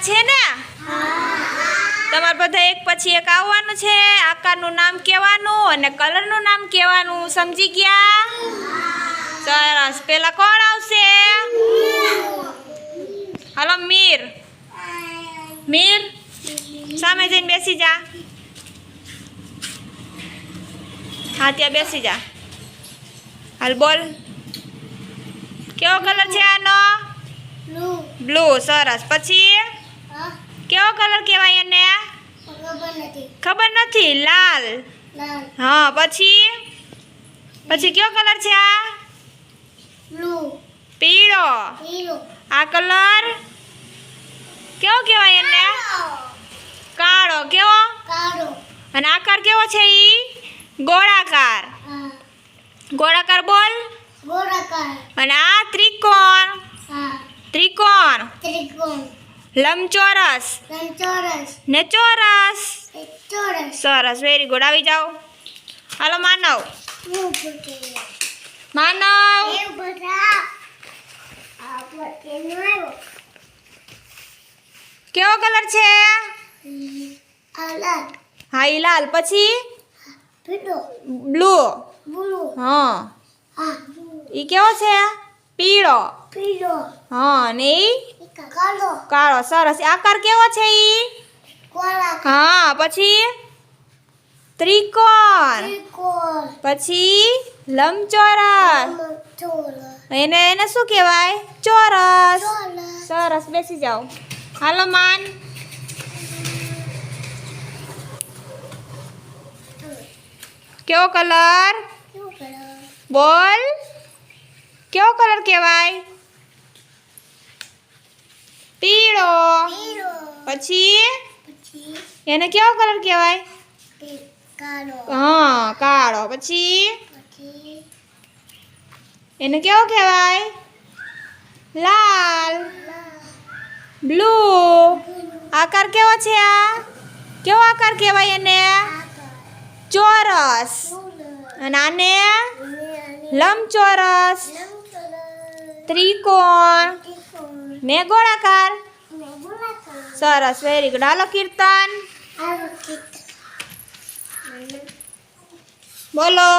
છે ને? તમારે બધા એક પછી એક આવવાનું છે. આકારનું નામ કહેવાનું અને કલરનું નામ કહેવાનું. સમજી ગયા? સરસ. પેલા કોણ આવશે? હાલો મીર. મીર સામે જઈને બેસી જા. હા ત્યાં બેસી જા. હાલ બોલ. કેવો કલર છે આનો? બ્લુ. સરસ. પછી કેવો કલર કહેવાય એને? ખબર નથી. લાલ. હા પછી કેવો કલર છે આ? પીળો. આ કલર કેવો કહેવાય એને? કાળો. કેવો? અને આકાર કેવો છે ઈ? ગોળાકાર. ગોળાકાર બોલ. અને આ ત્રિકોણ. ત્રિકોણ. લંબચોરસ. ને ચોરસ. સરસ. Very good. આવી જાઓ. હાલો માનવ. માનવ કેવો કલર છે? હા ઈ લાલ. પછી બ્લુ. હા ઈ કેવો છે? પીળો. હા ને ઈ કાળો. સરસ. આકાર કેવો છે ઈ? હા. પછી ત્રિકોણ. પછી લંબચોરસ. એને શું કહેવાય? ચોરસ. સરસ. બેસી જાઓ. હાલો માન. કેવો કલર? બોલ. કેવો કલર કહેવાય? પીળો. પછી એને કેવો કલર કહેવાય? હા કાળો. પછી એને કેવો કહેવાય? લાલ. બ્લુ. આકાર કેવો છે આ? કેવો આકાર કહેવાય એને? ચોરસ. અને આને લંબચોરસ. ત્રિકોણ ને ગોળાકાર. સરસ. Very good. હાલો કીર્તન. બોલો.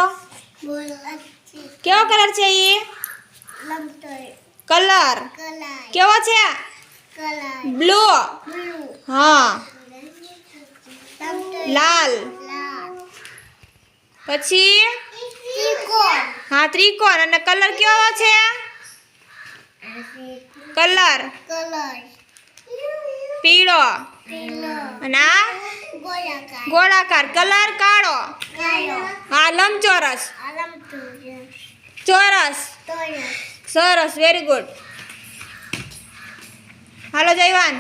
કેવો કલર છે ઈ? કલર કેવો છે? બ્લુ. હા લાલ. પછી હા ત્રિકોણ. અને કલર કેવો છે? કલર પીળો. અને આ ગોળાકાર. કલર કાળો. હા લંબચોરસ. ચોરસ. સરસ. Very good. હાલો જયવાન.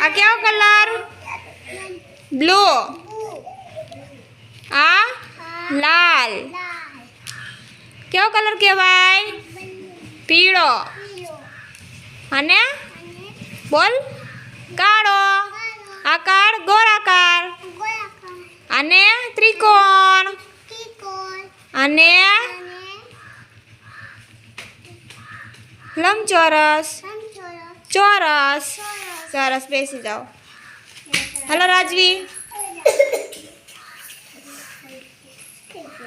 આ કેવો કલર? બ્લુ. આ લાલ. કેવો કલર કહેવાય? પીળો. અને બોલ. કાળો. આકાર ગોળાકાર. અને ત્રિકોણ. અને લંબચોરસ. ચોરસ. સરસ. બેસી જાઓ. હલો રાજવી.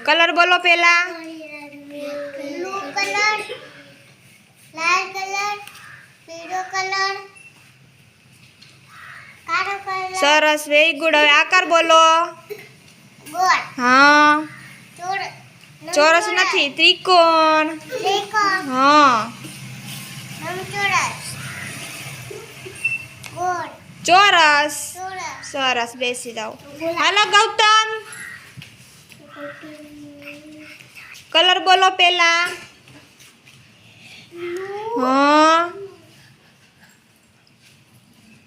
કલર બોલો પેલા. સરસ. Very good. હવે આકાર બોલો. હા ચોરસ નથી. ત્રિકોણ. હા ચોરસ. સરસ. બેસી જાઓ. હાલો ગૌતમ. કલર બોલો પેલા. હા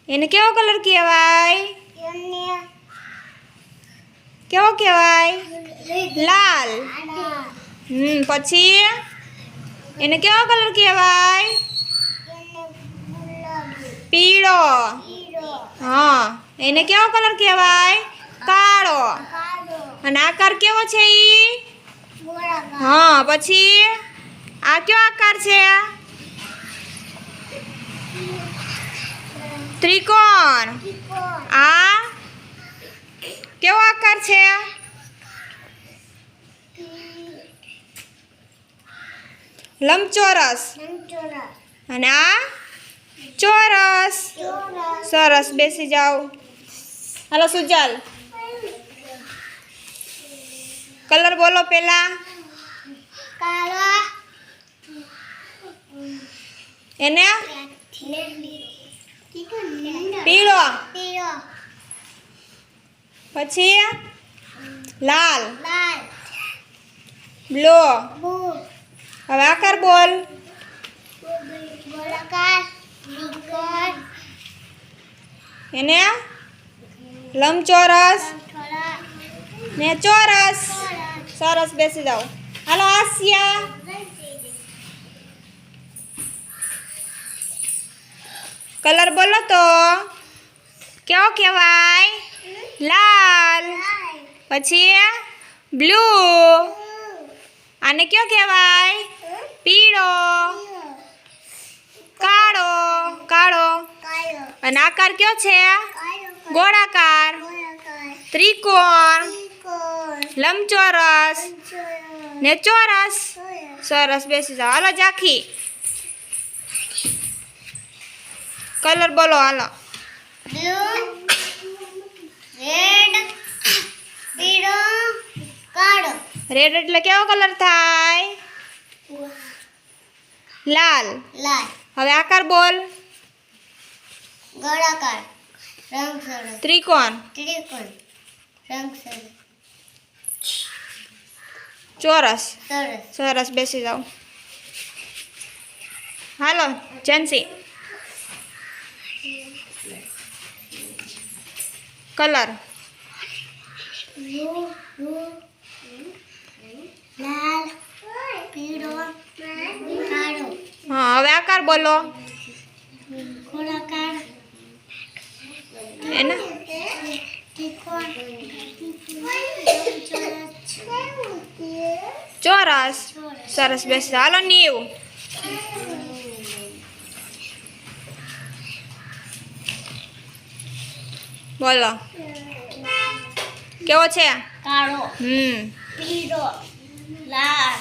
એને કેવો કલર કહેવાય? કેવો કહેવાય? લાલ. પછી એને કેવો કલર કહેવાય? પીળો. હા એને કેવો કલર કહેવાય? કાળો. અને આકાર કેવો છે ઈ? હા પછી આ કયો આકાર છે? ત્રિકોણ. આ કેવો આકાર છે? લંબચોરસ. અને આ ચોરસ. સરસ, બેસી જાઓ. હાલો સુજલ, કલર બોલો પેલા. એને પીળો, પછી લાલ, બ્લુ. હવે આકાર બોલ. એને લંબચોરસ ને ચોરસ. સરસ, બેસી જાઓ. હાલો આસિયા, કલર બોલો તો. કેવો કહેવાય? લાલ. પછી બ્લુ. આને કયો કહેવાય? પીળો. કાળો. કાળો. અને આકાર કયો છે? ગોળાકાર. ત્રિકોણ, લંબચોરસ ને ચોરસ. સરસ, બેસી જાઓ. હાલો ઝાંખી, કલર બોલો. હાલો. બ્લુ, રેડ, પીળો, કાળો. રેડ એટલે કેવો કલર થાય? લાલ. લાલ. હવે આકાર બોલ. ગોળાકાર. રંગ સરસ. ત્રિકોણ. ત્રિકોણ. રંગ સરસ. ચોરસ. સરસ. સરસ, બેસી જાઓ. હાલો જેન્સી, કલર. લાલ, પીળો, કાળો. હા, હવે આકાર બોલો. ગોળાકાર. એને ત્રિકોણ. ચોરસ. સરસ, બેસી જાઓ. હાલો નીવ, બોલો. કેવો છે? કાળો, હમ. પીળો, લાલ,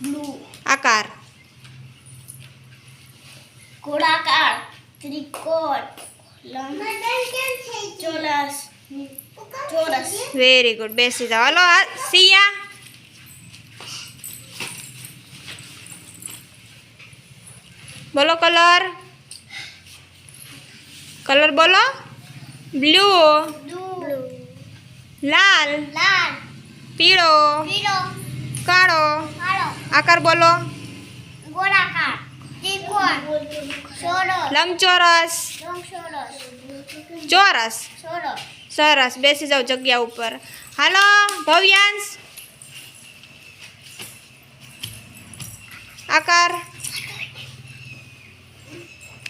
બ્લુ. આકાર. ગોળાકાર. ત્રિકોણ. ચોરસ. ચોરસ. વેરી ગુડ, બેસી જાઓ. હાલો સિયા, બોલો કલર. કલર બોલો. બ્લુ, લાલ, લાલ, પીળો, પીળો, કાળો. કાળો. આકાર બોલો. ગોળાકાર. ત્રિકોણ. ચોરસ. લંબચોરસ, ચોરસ. ચોરસ. ચોરસ. સરસ, બેસી જાઓ જગ્યા ઉપર. હાલો ભવ્યાંશ, આકાર.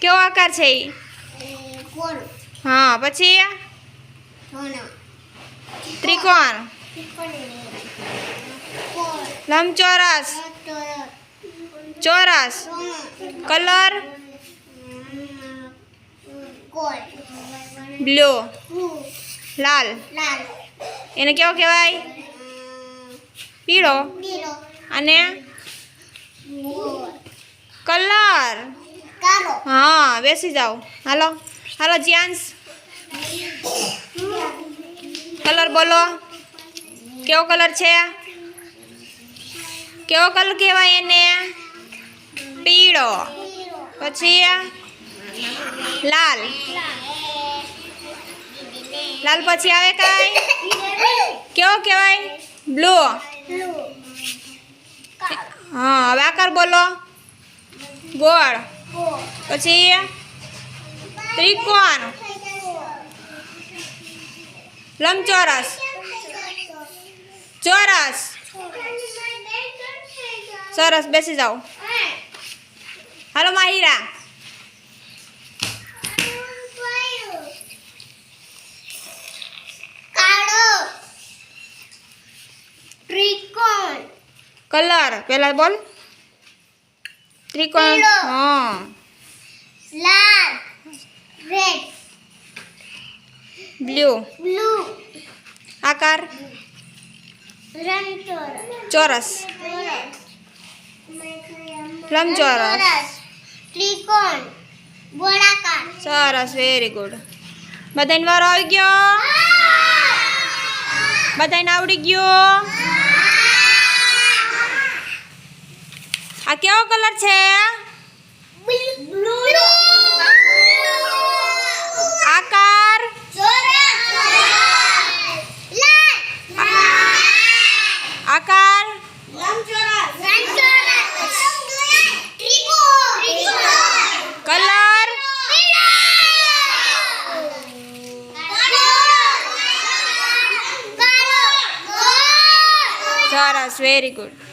કેવો આકાર છે ઈ? ગોળ. હા, પછી ત્રિકોણ, લંબચોરસ, ચોરસ. કલર બ્લુ, લાલ. લાલ. એને કેવો કહેવાય? પીળો. અને કલર. કાળો. હા, બેસી જાઓ. હાલો હાલો જ્યાંશ, કલર બોલો. કેવો કલર છે? કેવો કલર કહેવાય એને? પીળો. પછી લાલ. લાલ પછી આવે કાંઈ? કેવો કહેવાય? બ્લુ. હા, હવે આકાર બોલો. ગોળ. પછી ત્રિકોણ, લંબચોરસ, ચોરસ. સરસ, બેસી જાઓ. હાલો માહિરા, કાળો. ત્રિકોણ. કલર પેલા બોલ. ત્રિકોણ. પીળો. હા, લાલ. રેડ બ્લુ બ્લુ આકાર લંબચોરસ ચોરસ લંબચોરસ ત્રિકોણ ગોળાકાર સરસ વેરી ગુડ બધાને વારો આવી ગયો બધાને આવડી ગયો આ કેવો કલર છે બ્લુ આકાર આકાર કલર સરસ વેરી ગુડ